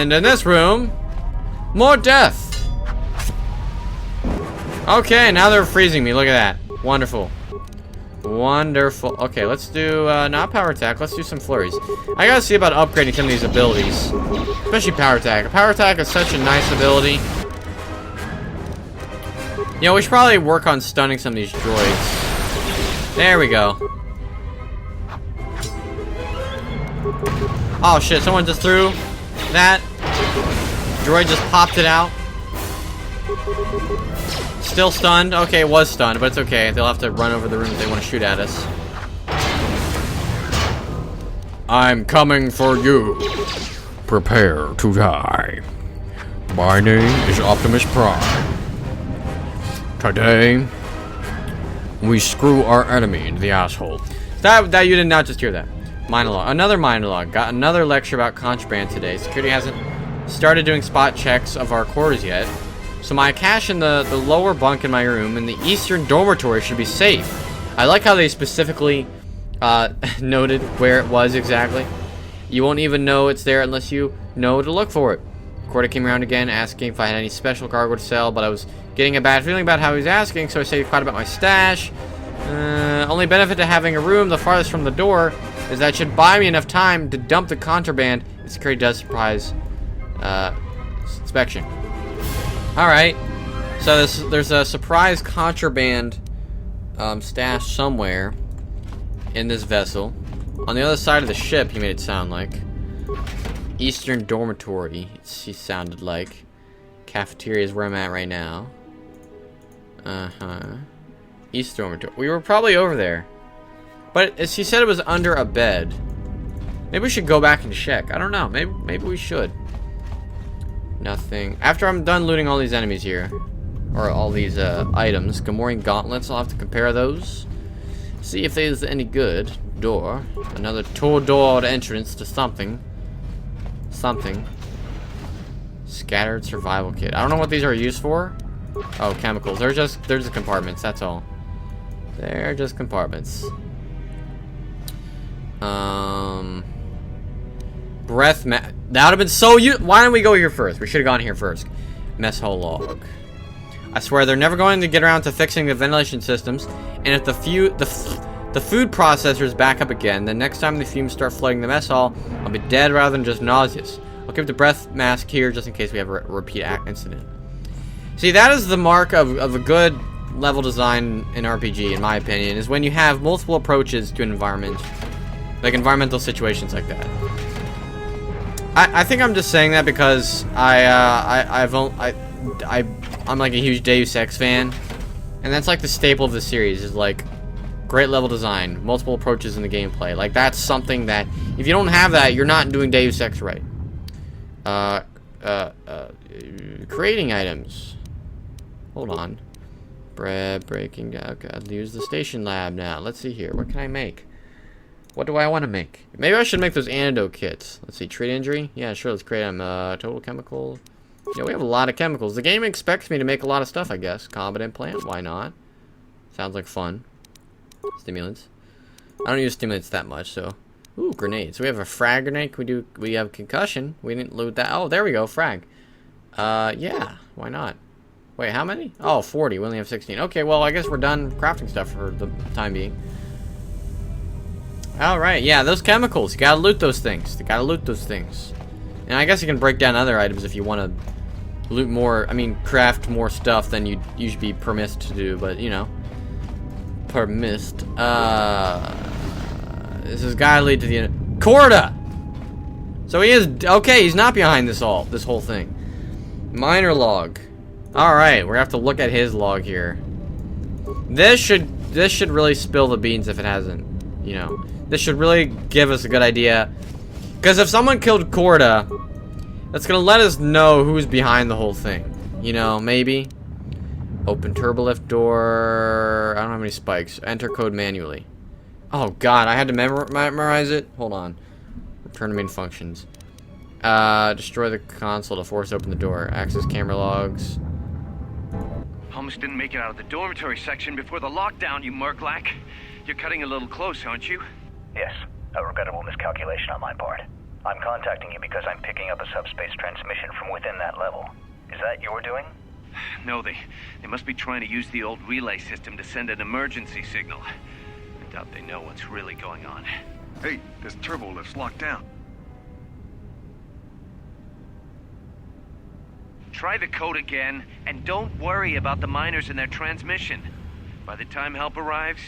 And in this room, more death. Okay, now they're freezing me. Look at that. Wonderful. Wonderful. Okay, let's do, not power attack. Let's do some flurries. I gotta see about upgrading some of these abilities. Especially power attack. Power attack is such a nice ability. You know, we should probably work on stunning some of these droids. There we go. Oh shit, someone just threw that. Droid just popped it out. Still stunned. Okay, it was stunned, but it's okay. They'll have to run over the room if they want to shoot at us. I'm coming for you. Prepare to die. My name is Optimus Prime. Today, we screw our enemy in the asshole. That you did not just hear that. Monologue. Another monologue. Got another lecture about contraband today. Security hasn't started doing spot checks of our quarters yet. So my cache in the lower bunk in my room in the eastern dormitory should be safe. I like how they specifically noted where it was exactly. You won't even know it's there unless you know to look for it. Corda came around again asking if I had any special cargo to sell, but I was getting a bad feeling about how he was asking, so I said quite about my stash. Only benefit to having a room the farthest from the door is that it should buy me enough time to dump the contraband if security does surprise inspection. Alright, so there's a surprise contraband stash somewhere in this vessel. On the other side of the ship, he made it sound like. Eastern dormitory, he sounded like. Cafeteria is where I'm at right now. East dormitory. We were probably over there. But she said it was under a bed. Maybe we should go back and check. I don't know. Maybe we should. Nothing. After I'm done looting all these enemies here, or all these items, Gamorrean gauntlets, I'll have to compare those. See if there's any good. Door. Another two-doored entrance to something. Something. Scattered survival kit. I don't know what these are used for. Oh, chemicals. They're just compartments, that's all. They're just compartments. Breath that would have been so why don't we go here first? We should have gone here first. Mess hall log. I swear they're never going to get around to fixing the ventilation systems, and if the food processors back up again, then next time the fumes start flooding the mess hall, I'll be dead rather than just nauseous. I'll keep the breath mask here just in case we have a repeat incident. See, that is the mark of a good level design in RPG, in my opinion, is when you have multiple approaches to an environment, like environmental situations like that. I think I'm just saying that because I'm like a huge Deus Ex fan, and that's like the staple of the series is like great level design, multiple approaches in the gameplay. Like that's something that if you don't have that, you're not doing Deus Ex right. Creating items. Hold on. Bread breaking down. Okay, I'll use the station lab now. Let's see here. What can I make? What do I want to make? Maybe I should make those antidote kits. Let's see. Treat injury. Yeah, sure. Let's create them. Total chemical. Yeah, we have a lot of chemicals. The game expects me to make a lot of stuff, I guess. Combat implant. Why not? Sounds like fun. Stimulants. I don't use stimulants that much, so. Ooh, grenades. So we have a frag grenade. We have concussion. We didn't loot that. Oh, there we go. Frag. Yeah. Why not? Wait, how many? Oh, 40. We only have 16. Okay, well, I guess we're done crafting stuff for the time being. Alright, yeah, those chemicals. You gotta loot those things. You gotta loot those things. And I guess you can break down other items if you want to loot more, craft more stuff than you'd usually be permitted to do, but, you know. Permissed. This is gotta lead to the Corda! So he is, okay, he's not behind this whole thing. Minor log. Alright, we're gonna have to look at his log here. This should really spill the beans if it hasn't, you know. This should really give us a good idea. Because if someone killed Corda, that's gonna let us know who's behind the whole thing. You know, maybe. Open turbolift door. I don't have any spikes. Enter code manually. Oh god, I had to memorize it? Hold on. Return to main functions. Destroy the console to force open the door. Access camera logs. Almost didn't make it out of the dormitory section before the lockdown, you murklack. You're cutting a little close, aren't you? Yes, a regrettable miscalculation on my part. I'm contacting you because I'm picking up a subspace transmission from within that level. Is that your doing? No, they must be trying to use the old relay system to send an emergency signal. I doubt they know what's really going on. Hey, this turbo lift's locked down. Try the code again, and don't worry about the miners and their transmission. By the time help arrives,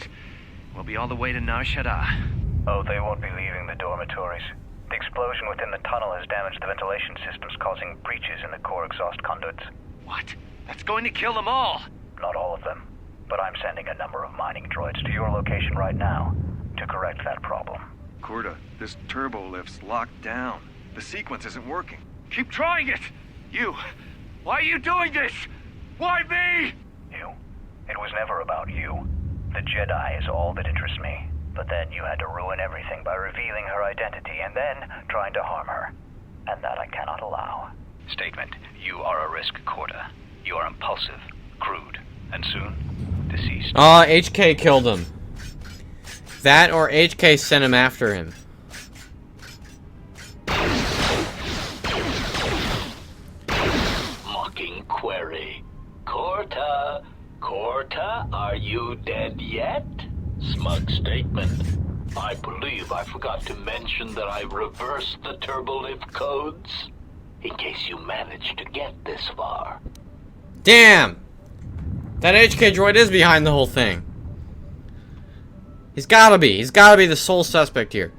we'll be all the way to Nar Shaddaa. Oh, they won't be leaving the dormitories. The explosion within the tunnel has damaged the ventilation systems, causing breaches in the core exhaust conduits. What? That's going to kill them all! Not all of them, but I'm sending a number of mining droids to your location right now to correct that problem. Corda, this turbo lift's locked down. The sequence isn't working. Keep trying it! You! Why are you doing this? Why me? You? It was never about you. The Jedi is all that interests me. But then you had to ruin everything by revealing her identity and then trying to harm her. And that I cannot allow. Statement. You are a risk, Corda. You are impulsive, crude, and soon deceased. Oh, HK killed him. That or HK sent him after him. Mocking query. Corta, are you dead yet? Smug statement. I believe I forgot to mention that I reversed the turbolift codes. In case you managed to get this far. Damn! That HK droid is behind the whole thing. He's gotta be. He's gotta be the sole suspect here.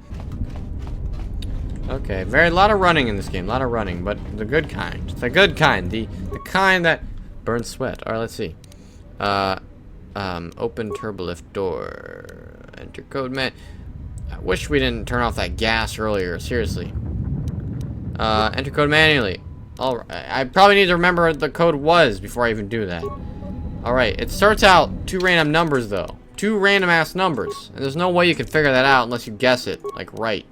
Okay, lot of running in this game. A lot of running, but the good kind. The good kind. The kind that burns sweat. Alright, let's see. Open turbolift door. Enter code, man. I wish we didn't turn off that gas earlier. Seriously. Enter code manually. Alright, I probably need to remember what the code was before I even do that. Alright, it starts out 2 random numbers, though. 2 random ass numbers. And there's no way you can figure that out unless you guess it, like, right.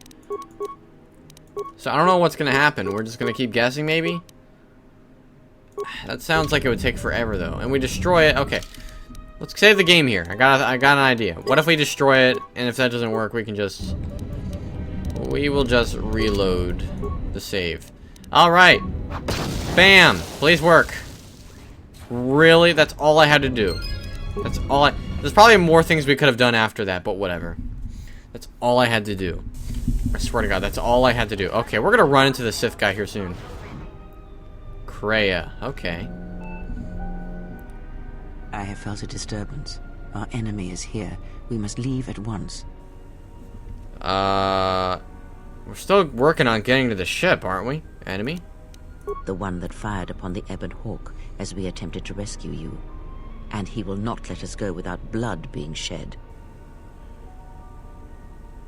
So I don't know what's gonna happen. We're just gonna keep guessing, maybe? That sounds like it would take forever, though. And we destroy it. Okay. Let's save the game here. I got an idea. What if we destroy it, and if that doesn't work, we will just reload the save. Alright. Bam! Please work. Really? That's all I had to do. There's probably more things we could have done after that, but whatever. That's all I had to do. I swear to God, that's all I had to do. Okay, we're gonna run into the Sith guy here soon. Kreia. Okay. I have felt a disturbance. Our enemy is here. We must leave at once. We're still working on getting to the ship, aren't we? Enemy? The one that fired upon the Ebon Hawk as we attempted to rescue you. And he will not let us go without blood being shed.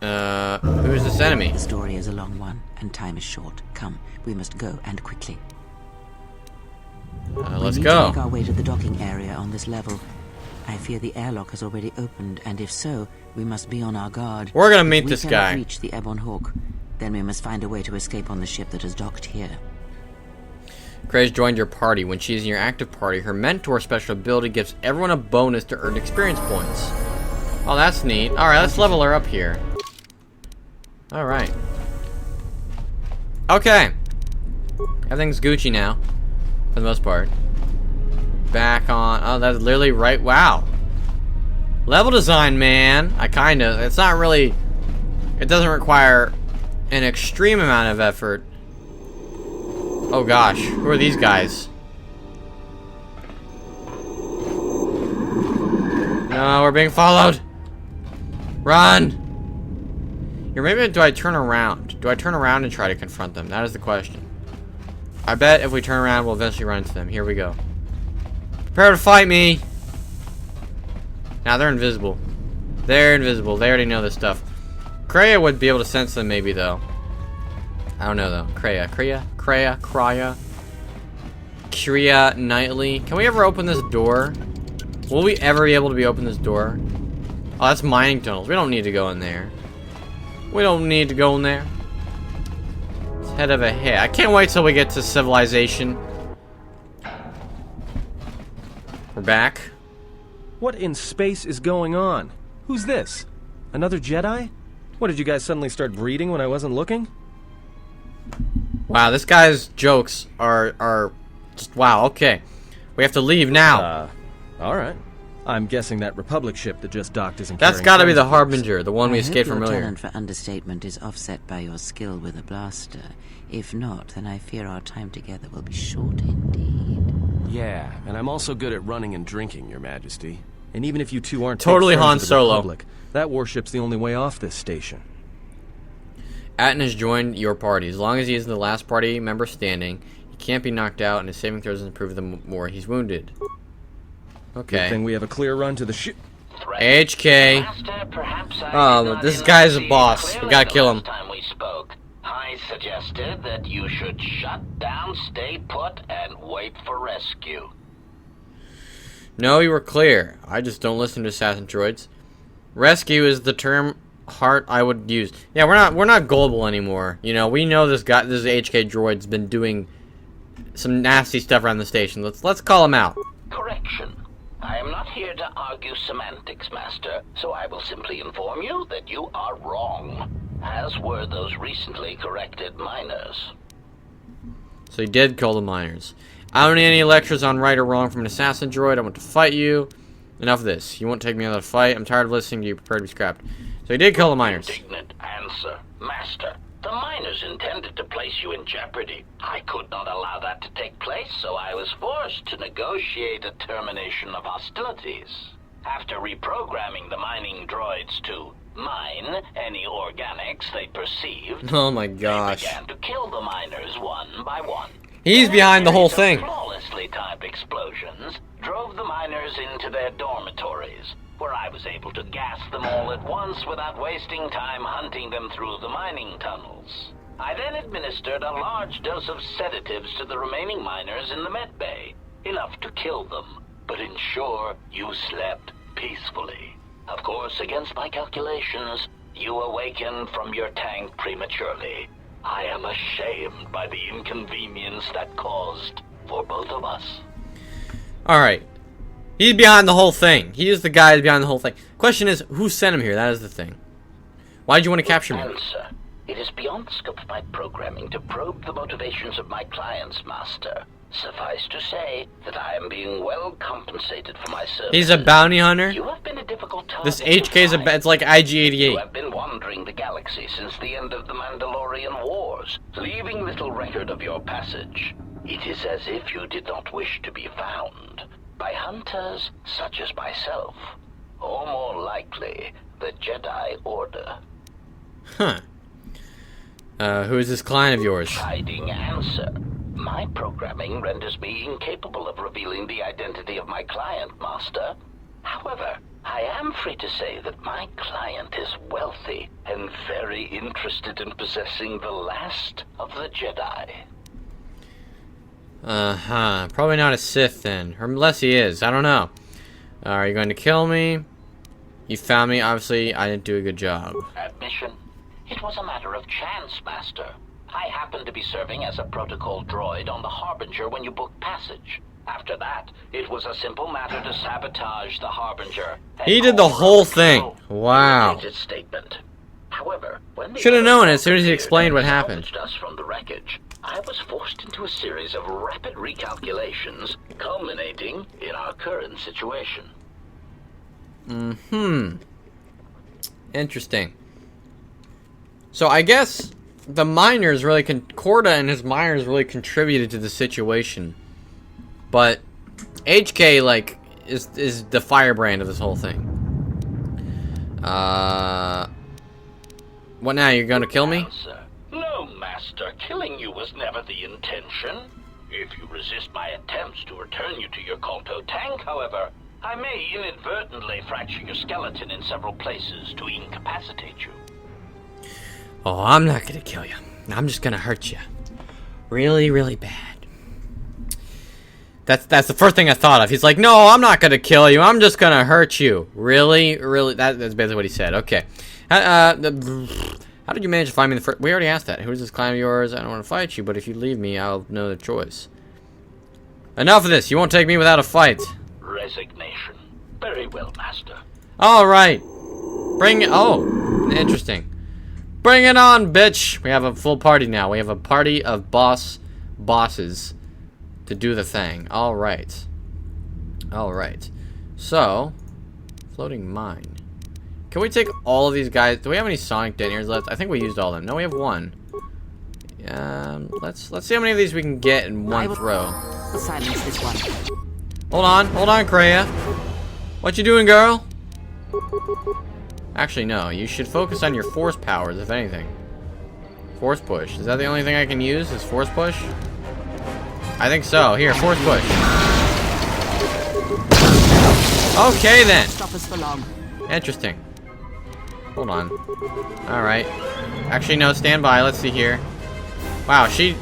Who is this enemy? The story is a long one, and time is short. Come, we must go, and quickly. Let's we need go. to make our way to the docking area on this level. I fear the airlock has already opened, and if so, we must be on our guard. We're gonna meet this If we cannot guy. reach the Ebon Hawk, then we must find a way to escape on the ship that is docked here. Kreia's joined your party. When she's in your active party, her mentor special ability gives everyone a bonus to earn experience points. Oh, that's neat. Alright, let's level her up here. Alright. Okay. Everything's Gucci now. For the most part. Back on. Oh, that's literally right. Wow. Level design, man. It's not really. It doesn't require an extreme amount of effort. Oh gosh. Who are these guys? No, we're being followed. Run. Or maybe do I turn around? Do I turn around and try to confront them? That is the question. I bet if we turn around, we'll eventually run into them. Here we go. Prepare to fight me! Now they're invisible. They're invisible. They already know this stuff. Kreia would be able to sense them maybe, though. I don't know, though. Kreia Knightley. Can we ever open this door? Will we ever be able to open this door? Oh, that's mining tunnels. We don't need to go in there. We don't need to go in there. It's head of a hair. I can't wait till we get to civilization. We're back. What in space is going on? Who's this? Another Jedi? What, did you guys suddenly start breeding when I wasn't looking? Wow, this guy's jokes are just wow. Okay, we have to leave now. All right. I'm guessing that Republic ship that just docked isn't. That's got to be the Harbinger, the one we escaped from earlier. Your talent for understatement is offset by your skill with a blaster. If not, then I fear our time together will be short indeed. Yeah, and I'm also good at running and drinking, Your Majesty. And even if you two aren't totally friends Han with the Solo, Republic, that warship's the only way off this station. Atten has joined your party. As long as he is the last party member standing, he can't be knocked out, and his saving throws improve the more he's wounded. Okay. Good thing we have a clear run to the ship. HK. Oh, this guy's a boss. We gotta kill him. Time we spoke, I suggested that you should shut down, stay put, and wait for rescue. No, you were clear. I just don't listen to assassin droids. Rescue is the term heart I would use. Yeah, we're not gullible anymore. You know, we know this HK droid's been doing some nasty stuff around the station. Let's call him out. Correction. I am not here to argue semantics, Master, so I will simply inform you that you are wrong, as were those recently corrected miners. So he did kill the miners. I don't need any lectures on right or wrong from an assassin droid. I want to fight you. Enough of this. You won't take me out of the fight. I'm tired of listening to you. Prepare to be scrapped. So he did kill the miners. Indignant answer. Master, the miners intended to place you in jeopardy. I could not allow that to take place, so I was forced to negotiate a termination of hostilities. After reprogramming the mining droids to mine any organics they perceived, Oh my gosh. they began to kill the miners one by one. He's behind the whole thing. Flawlessly timed explosions drove the miners into their dormitories, where I was able to gas them all at once without wasting time hunting them through the mining tunnels. I then administered a large dose of sedatives to the remaining miners in the med bay, enough to kill them, but ensure you slept peacefully. Of course, against my calculations, you awakened from your tank prematurely. I am ashamed by the inconvenience that caused for both of us. Alright. He's behind the whole thing. He is the guy behind the whole thing. Question is, who sent him here? That is the thing. Why did you want to capture me? Answer. It is beyond the scope of my programming to probe the motivations of my clients, Master. Suffice to say that I am being well compensated for my services. He's a bounty hunter? You have been a difficult target. This HK is it's like IG-88. You have been wandering the galaxy since the end of the Mandalorian Wars, leaving little record of your passage. It is as if you did not wish to be found by hunters such as myself, or more likely, the Jedi Order. Huh. Who is this client of yours? Hiding answer. My programming renders me incapable of revealing the identity of my client, Master. However, I am free to say that my client is wealthy and very interested in possessing the last of the Jedi. Uh-huh. Probably not a Sith then. Or unless he is. I don't know. Are you going to kill me? You found me. Obviously, I didn't do a good job. Admission. It was a matter of chance, Master. I happened to be serving as a protocol droid on the Harbinger when you booked passage. After that, it was a simple matter to sabotage the Harbinger. He did the whole thing. Wow. Statement. However, when should have known as soon as he explained what happened. Us from the wreckage, I was forced into a series of rapid recalculations, culminating in our current situation. Interesting. So I guess the miners really Corda and his miners really contributed to the situation, but HK like is the firebrand of this whole thing. What now? You're gonna kill me? No, Master. Killing you was never the intention. If you resist my attempts to return you to your KOTOR tank, however, I may inadvertently fracture your skeleton in several places to incapacitate you. Oh, I'm not gonna kill you. I'm just gonna hurt you. Really, really bad. That's the first thing I thought of. He's like, no, I'm not gonna kill you. I'm just gonna hurt you. Really? Really? That's basically what he said. Okay. How did you manage to find me in the first... We already asked that. Who's this client of yours? I don't want to fight you, but if you leave me, I'll know the choice. Enough of this. You won't take me without a fight. Resignation. Very well, Master. Alright. Bring... Oh, interesting. Bring it on, bitch! We have a full party now. We have a party of bosses to do the thing. Alright. Alright. So, floating mine. Can we take all of these guys? Do we have any sonic detonators left? I think we used all of them. No, we have one. Let's see how many of these we can get in one throw. Silence this one. Hold on, Kreia. What you doing, girl? Actually, no. You should focus on your force powers, if anything. Force push. Is that the only thing I can use? Is force push? I think so. Here, force push. Okay, then. Stop us for long. Interesting. Hold on. Alright. Actually, no, stand by. Let's see here. Wow, she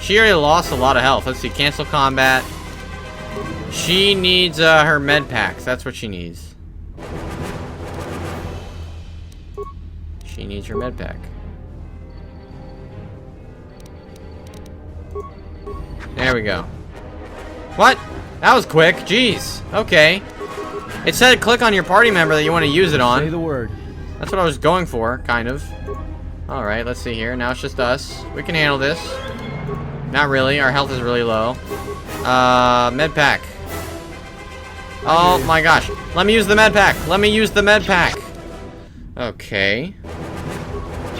already lost a lot of health. Let's see, cancel combat. She needs her med packs. That's what she needs. She needs her med pack. There we go. What? That was quick. Jeez. Okay. It said click on your party member that you want to use it on. Say the word. That's what I was going for, kind of. Alright, let's see here. Now it's just us. We can handle this. Not really. Our health is really low. Med pack. Oh my gosh. Let me use the med pack. Let me use the med pack. Okay.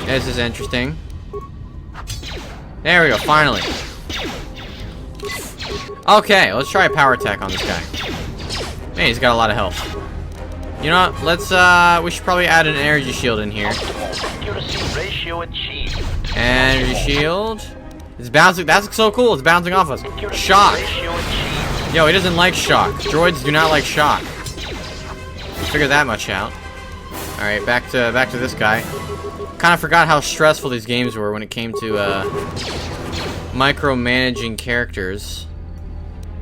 This is interesting. There we go, finally. Okay, let's try a power attack on this guy. Man, he's got a lot of health. You know what? Let's, we should probably add an energy shield in here. Accuracy ratio achieved. Energy shield. It's bouncing. That's so cool. It's bouncing off us. Shock. Yo, he doesn't like shock. Droids do not like shock. Figure that much out. All right, back to this guy. Kind of forgot how stressful these games were when it came to micromanaging characters.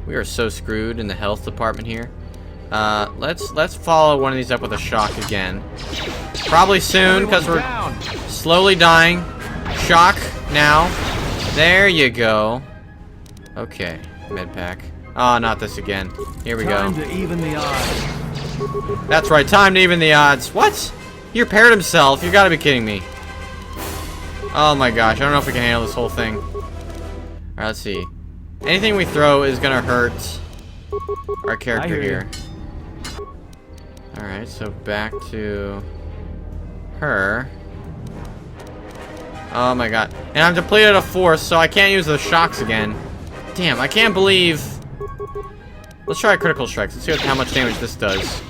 We are so screwed in the health department here. Let's follow one of these up with a shock again. Probably soon, because we're slowly dying. Shock now. There you go. Okay, med pack. Oh, not this again. Here we go. Time to even the odds. That's right, time to even the odds. What? He repaired himself. You gotta be kidding me. Oh my gosh, I don't know if we can handle this whole thing. Alright, let's see. Anything we throw is gonna hurt our character here. Alright, so back to her. Oh my god. And I'm depleted of force, so I can't use those shocks again. Damn, I can't believe... Let's try critical strikes. Let's see how much damage this does.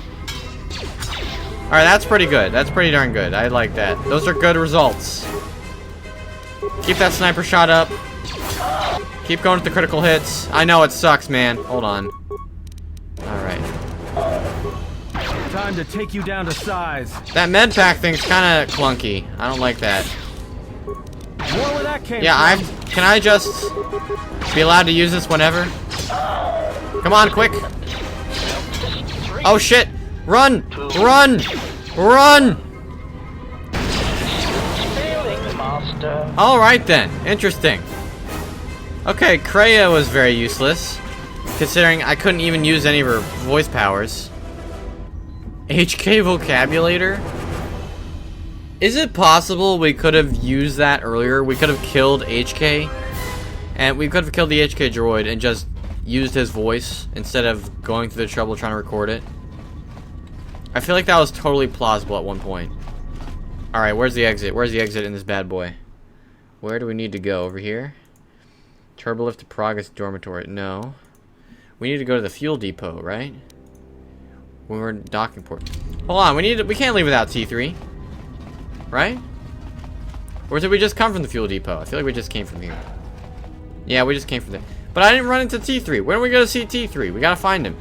Alright, that's pretty good. That's pretty darn good. I like that. Those are good results. Keep that sniper shot up. Keep going with the critical hits. I know it sucks, man. Hold on. Alright. Time to take you down to size. That med pack thing's kind of clunky. I don't like that. More where that came Yeah, from. can I just be allowed to use this whenever? Come on, quick. Oh shit. Run! Run! Run! Alright then. Interesting. Okay, Kreia was very useless, considering I couldn't even use any of her voice powers. HK vocabulator? Is it possible we could have used that earlier? We could have killed HK, and we could have killed the HK droid and just used his voice instead of going through the trouble trying to record it. I feel like that was totally plausible at one point. Alright, where's the exit? Where's the exit in this bad boy? Where do we need to go? Over here? Turbolift to Peragus dormitory. No. We need to go to the fuel depot, right? When we're in docking port. Hold on, we can't leave without T3. Right? Or did we just come from the fuel depot? I feel like we just came from here. Yeah, we just came from there. But I didn't run into T3. When are we gonna see T3? We gotta find him.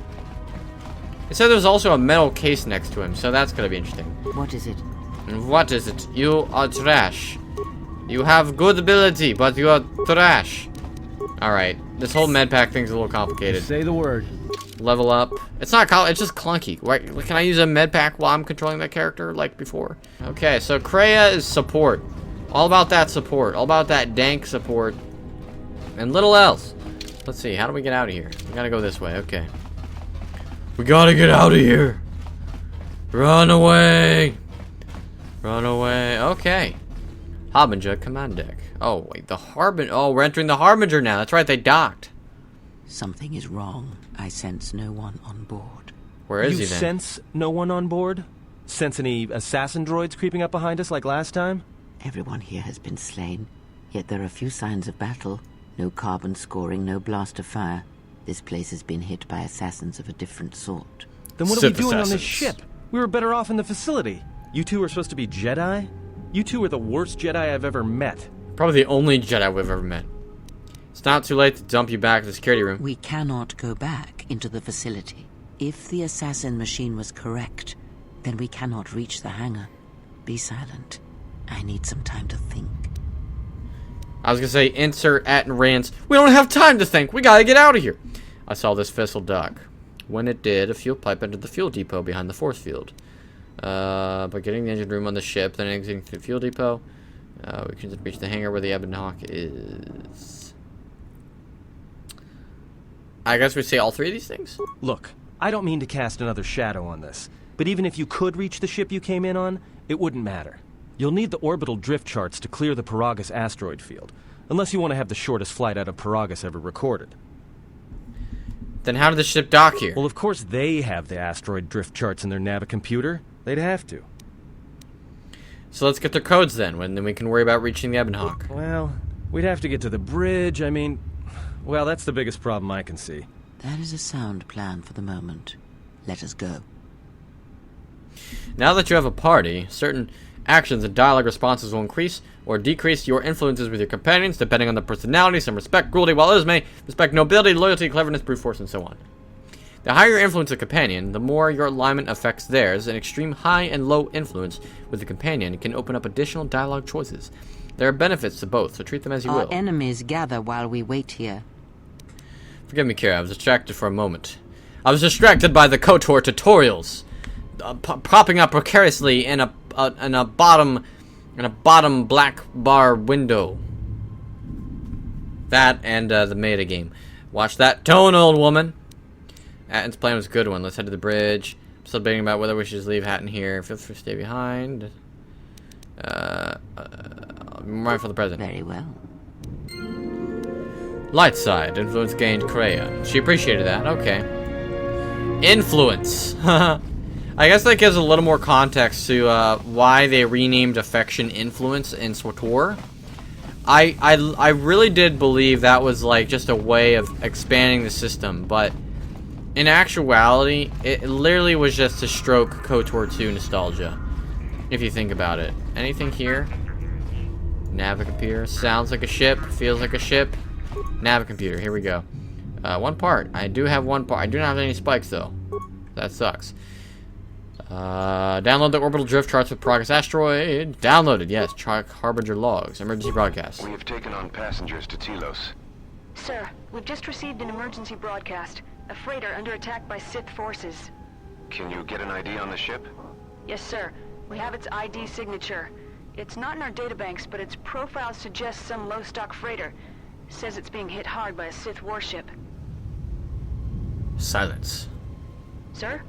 It said there's also a metal case next to him, so that's gonna be interesting. What is it? And what is it? You are trash. You have good ability, but you are trash. Alright, this whole med pack thing's a little complicated. Say the word. Level up. It's not it's just clunky. Why, can I use a med pack while I'm controlling that character like before? Okay, so Kreia is support. All about that support. All about that dank support. And little else. Let's see, how do we get out of here? We gotta go this way, okay. We gotta get out of here. Run away. Run away. Okay. Harbinger command deck. Oh, wait, the Harbinger. Oh, we're entering the Harbinger now. That's right, they docked. Something is wrong. I sense no one on board. Where is You he then? sense no one on board? Sense any assassin droids creeping up behind us like last time? Everyone here has been slain, yet there are few signs of battle. No carbon scoring, no blast of fire. This place has been hit by assassins of a different sort. Then what are Sith we doing on assassins. this ship? We were better off in the facility. You two are supposed to be Jedi? You two are the worst Jedi I've ever met. Probably the only Jedi we've ever met. It's not too late to dump you back to the security room. We cannot go back into the facility. If the assassin machine was correct, then we cannot reach the hangar. Be silent. I need some time to think. I was gonna say, insert at and rants. We don't have time to think. We gotta get out of here. I saw this vessel dock. When it did, a fuel pipe entered the fuel depot behind the force field. By getting the engine room on the ship, then exiting the fuel depot, we can reach the hangar where the Ebon Hawk is. I guess we say all three of these things? Look, I don't mean to cast another shadow on this, but even if you could reach the ship you came in on, it wouldn't matter. You'll need the orbital drift charts to clear the Peragus asteroid field, unless you want to have the shortest flight out of Peragus ever recorded. Then how did the ship dock here? Well, of course they have the asteroid drift charts in their Navicomputer. They'd have to. So let's get their codes then we can worry about reaching the Ebon Hawk. Well, we'd have to get to the bridge. I mean, well, that's the biggest problem I can see. That is a sound plan for the moment. Let us go. Now that you have a party, certain actions and dialogue responses will increase or decrease your influences with your companions, depending on their personality. Some respect cruelty, while others may respect nobility, loyalty, cleverness, brute force, and so on. The higher your influence a companion, the more your alignment affects theirs. An extreme high and low influence with a companion can open up additional dialogue choices. There are benefits to both, so treat them as you Our will. enemies gather while we wait here. Forgive me, Kira, I was distracted for a moment. I was distracted by the KOTOR tutorials, popping up precariously in a bottom black bar window. That and the meta game. Watch that tone, old woman. Hatton's plan was a good one. Let's head to the bridge. I'm still debating about whether we should just leave Hatton here. Feel free to stay behind. Right for the present. Very well. Light side. Influence gained Kreia. She appreciated that. Okay. Influence. I guess that gives a little more context to why they renamed Affection Influence in SaiTorr. I really did believe that was like just a way of expanding the system, but in actuality, it literally was just to stroke KOTOR 2 nostalgia, if you think about it. Anything here? Navicomputer. Sounds like a ship. Feels like a ship. Navicomputer. Here we go. One part. I do have one part. I do not have any spikes, though. That sucks. Download the orbital drift charts with Peragus asteroid. Downloaded. Yes. Track Harbinger logs. Emergency broadcast. We have taken on passengers to Telos. Sir, we've just received an emergency broadcast. A freighter under attack by Sith forces. Can you get an ID on the ship? Yes, sir. We have its ID signature. It's not in our databanks, but its profile suggests some low-stock freighter. Says it's being hit hard by a Sith warship. Silence. Sir?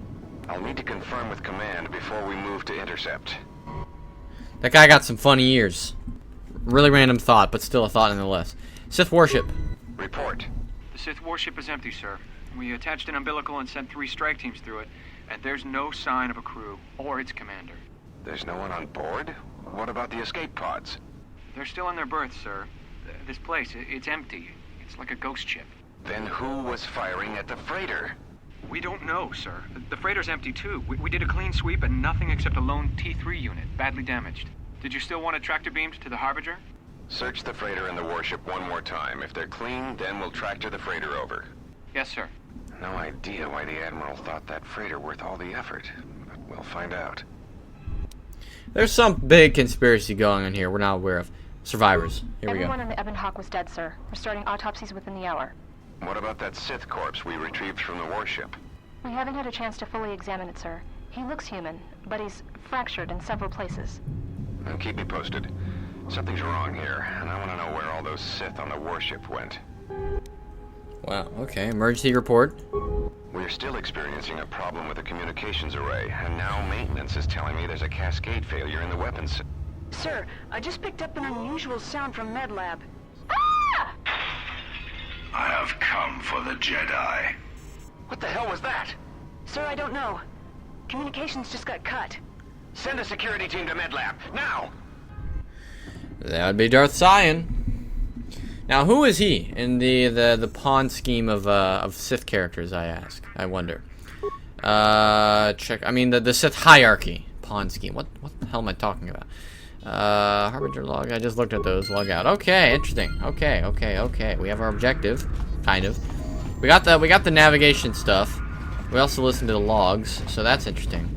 I'll need to confirm with command before we move to intercept. That guy got some funny ears. Really random thought, but still a thought nonetheless. Sith warship. Report. The Sith warship is empty, sir. We attached an umbilical and sent 3 strike teams through it, and there's no sign of a crew or its commander. There's no one on board? What about the escape pods? They're still in their berths, sir. This place, it's empty. It's like a ghost ship. Then who was firing at the freighter? We don't know, sir. The freighter's empty, too. We did a clean sweep and nothing except a lone T3 unit, badly damaged. Did you still want it tractor beamed to the Harbinger? Search the freighter and the warship one more time. If they're clean, then we'll tractor the freighter over. Yes, sir. No idea why the Admiral thought that freighter worth all the effort, but we'll find out. There's some big conspiracy going on here we're not aware of. Survivors. Here we go. Everyone on the Ebon Hawk was dead, sir. We're starting autopsies within the hour. What about that Sith corpse we retrieved from the warship? We haven't had a chance to fully examine it, sir. He looks human, but he's fractured in several places. Then keep me posted. Something's wrong here, and I want to know where all those Sith on the warship went. Wow, okay. Emergency report. We're still experiencing a problem with the communications array, and now maintenance is telling me there's a cascade failure in the weapons. Sir, I just picked up an unusual sound from MedLab. I have come for the Jedi. What the hell was that? Sir, I don't know. Communications just got cut. Send a security team to MedLab, now! That would be Darth Sion. Now, who is he in the pawn scheme of Sith characters, I wonder. Check, I mean, the Sith hierarchy. Pawn scheme. What the hell am I talking about? Harbinger log, I just looked at those. Log out. Okay, interesting. Okay. We have our objective. Kind of. We got the navigation stuff. We also listened to the logs, so that's interesting.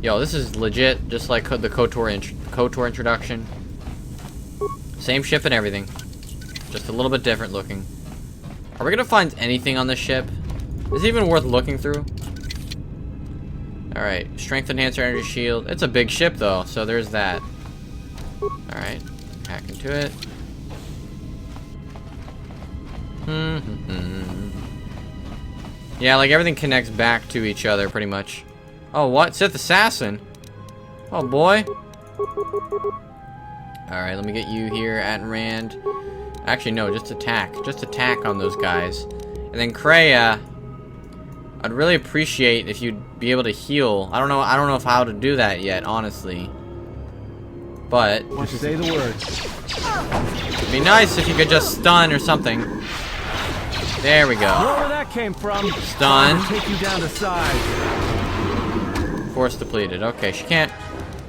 Yo, this is legit, just like the KOTOR introduction. Same ship and everything. Just a little bit different looking. Are we gonna find anything on this ship? Is it even worth looking through? Alright, strength enhancer, energy shield. It's a big ship though, so there's that. Alright, hack into it. Yeah, like everything connects back to each other pretty much. Oh, what? Sith assassin? Oh boy. Alright, let me get you here at Rand. Actually, no, just attack. Just attack on those guys. And then Kreia, I'd really appreciate if you'd be able to heal. I don't know how to do that yet, honestly. But just say the words. It'd be nice if you could just stun or something. There we go. Where that came from? Stun. Take you down to size. Force depleted. Okay, she can't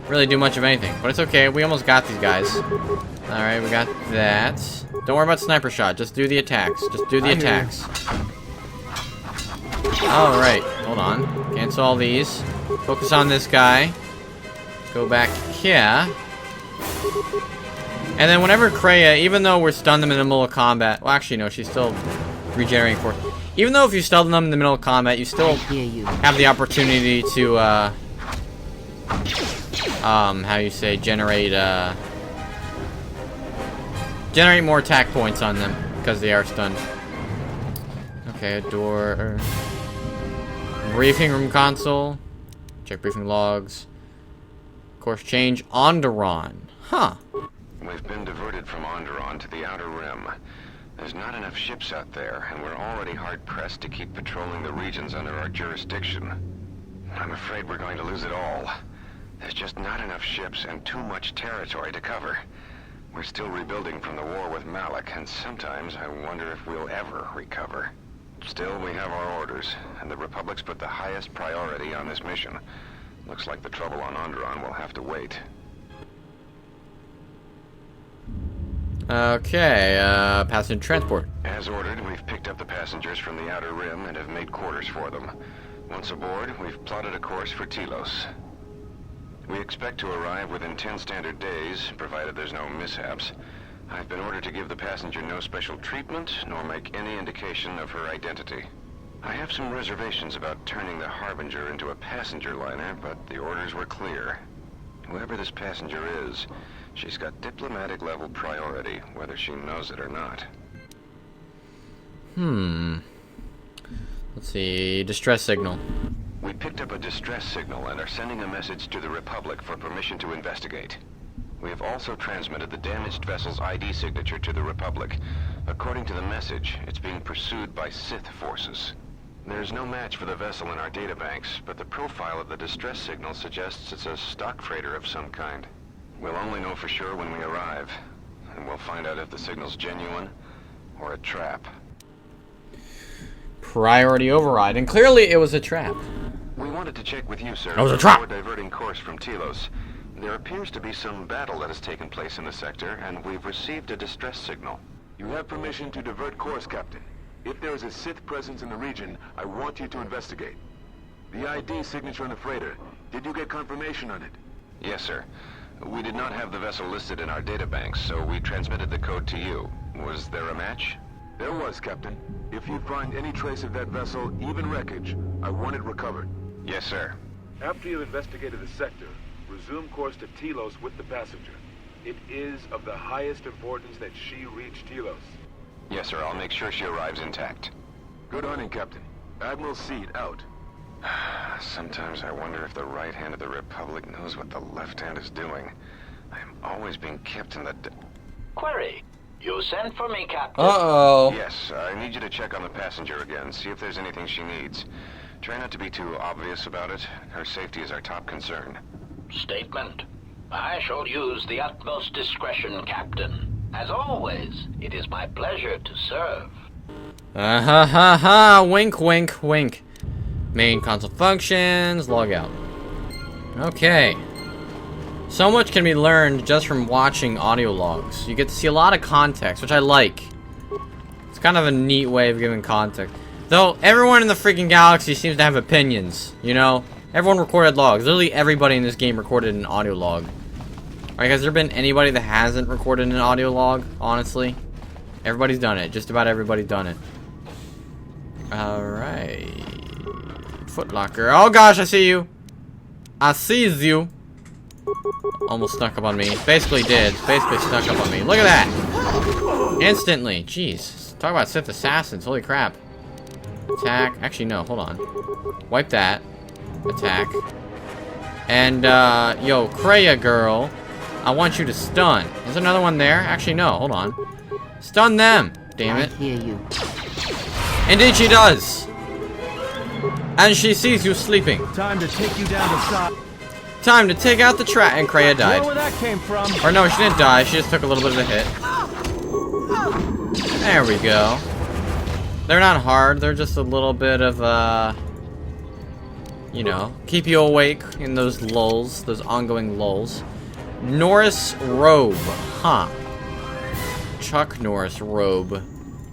really do much of anything, but it's okay. We almost got these guys. All right, we got that. Don't worry about sniper shot. Just do the attacks. Just do the attacks. All right, hold on. Cancel all these. Focus on this guy. Go back here. And then whenever Kreia, even though we're stunned them in the middle of combat, well, actually no, she's still regenerating force. Even though if you stun them in the middle of combat, you still have the opportunity to, how you say, generate more attack points on them because they are stunned. Okay, door. Briefing room console. Check briefing logs. Course change. Onderon. Huh. We've been diverted from Onderon to the Outer Rim. There's not enough ships out there, and we're already hard-pressed to keep patrolling the regions under our jurisdiction. I'm afraid we're going to lose it all. There's just not enough ships and too much territory to cover. We're still rebuilding from the war with Malak, and sometimes I wonder if we'll ever recover. Still, we have our orders, and the Republic's put the highest priority on this mission. Looks like the trouble on Onderon will have to wait. Okay, passenger transport. As ordered, we've picked up the passengers from the Outer Rim and have made quarters for them. Once aboard, we've plotted a course for Telos. We expect to arrive within 10 standard days, provided there's no mishaps. I've been ordered to give the passenger no special treatment, nor make any indication of her identity. I have some reservations about turning the Harbinger into a passenger liner, but the orders were clear. Whoever this passenger is, she's got diplomatic level priority, whether she knows it or not. Let's see, distress signal. We picked up a distress signal and are sending a message to the Republic for permission to investigate. We have also transmitted the damaged vessel's ID signature to the Republic. According to the message, it's being pursued by Sith forces. There's no match for the vessel in our databanks, but the profile of the distress signal suggests it's a stock freighter of some kind. We'll only know for sure when we arrive, and we'll find out if the signal's genuine or a trap. Priority override, and clearly it was a trap. We wanted to check with you, sir. It was a trap! Before diverting course from Telos. There appears to be some battle that has taken place in the sector, and we've received a distress signal. You have permission to divert course, Captain. If there is a Sith presence in the region, I want you to investigate. The ID signature on the freighter, did you get confirmation on it? Yes, sir. We did not have the vessel listed in our databanks, so we transmitted the code to you. Was there a match? There was, Captain. If you find any trace of that vessel, even wreckage, I want it recovered. Yes, sir. After you've investigated the sector, resume course to Telos with the passenger. It is of the highest importance that she reach Telos. Yes, sir. I'll make sure she arrives intact. Good hunting, Captain. Admiral Seed, out. Sometimes I wonder if the right hand of the Republic knows what the left hand is doing. I'm always being kept in the... Query. You sent for me, Captain. Uh-oh. Yes, I need you to check on the passenger again, see if there's anything she needs. Try not to be too obvious about it. Her safety is our top concern. Statement. I shall use the utmost discretion, Captain. As always, it is my pleasure to serve. Ha ha ha! Wink, wink, wink. Main console functions, log out. Okay. So much can be learned just from watching audio logs. You get to see a lot of context, which I like. It's kind of a neat way of giving context. Though, everyone in the freaking galaxy seems to have opinions, you know? Everyone recorded logs. Literally everybody in this game recorded an audio log. Alright, has there been anybody that hasn't recorded an audio log, honestly? Everybody's done it. Just about everybody's done it. Alright. Footlocker. Oh gosh, I see you. I sees you. Almost snuck up on me. Basically did. Basically snuck up on me. Look at that. Instantly. Jeez. Talk about Sith assassins. Holy crap. Attack. Actually, no. Hold on. Wipe that. Attack. And, yo, Kreia girl. I want you to stun. Is there another one there? Actually, no. Hold on. Stun them. Damn it. I hear you. Indeed she does. And she sees you sleeping. Time to take you down the side. Time to take out the trap. And Kreia died. Know where that came from? Or no, she didn't die. She just took a little bit of a hit. There we go. They're not hard. They're just a little bit of, you know, keep you awake in those lulls. Those ongoing lulls. Norris robe. Huh. Chuck Norris robe.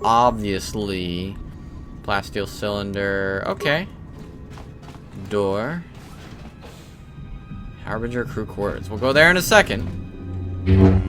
Obviously. Plasteel cylinder. Okay. Door. Harbinger crew quarters. We'll go there in a second.